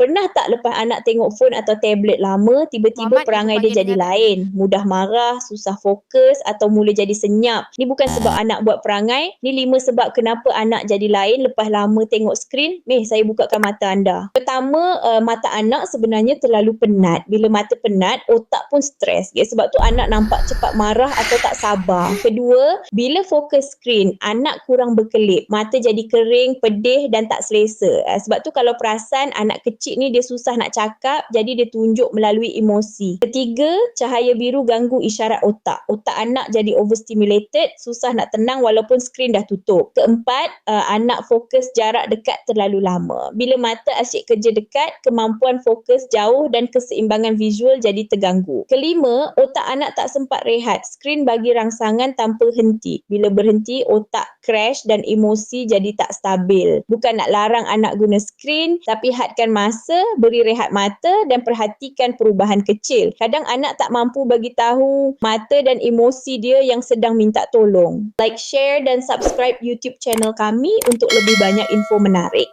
Pernah tak lepas anak tengok phone atau tablet lama, tiba-tiba Muhammad, ibu perangai dia panggil jadi dengan lain, mudah marah, susah fokus atau mula jadi senyap. Ni bukan sebab anak buat perangai, ni 5 sebab kenapa anak jadi lain lepas lama tengok skrin. Saya bukakan mata anda. Pertama, mata anak sebenarnya terlalu penat. Bila mata penat, otak pun stres. Sebab tu anak nampak cepat marah atau tak sabar. Kedua, bila fokus skrin, anak kurang berkelip. Mata jadi kering, pedih dan tak selesa. Sebab tu kalau perasan anak kecil ni dia susah nak cakap, jadi dia tunjuk melalui emosi. Ketiga, cahaya biru ganggu isyarat otak. Otak anak jadi overstimulated, susah nak tenang walaupun skrin dah tutup. Keempat, anak fokus jarak dekat terlalu lama. Bila mata asyik kerja dekat, kemampuan fokus jauh dan keseimbangan visual jadi terganggu. Kelima, otak anak tak sempat rehat. Skrin bagi rangsangan tanpa henti. Bila berhenti, otak crash dan emosi jadi tak stabil. Bukan nak larang anak guna skrin, tapi hadkan masa, beri rehat mata dan perhatikan perubahan kecil. Kadang anak tak mampu bagi tahu mata dan emosi dia yang sedang minta tolong. Like, share dan subscribe YouTube channel kami untuk lebih banyak info menarik.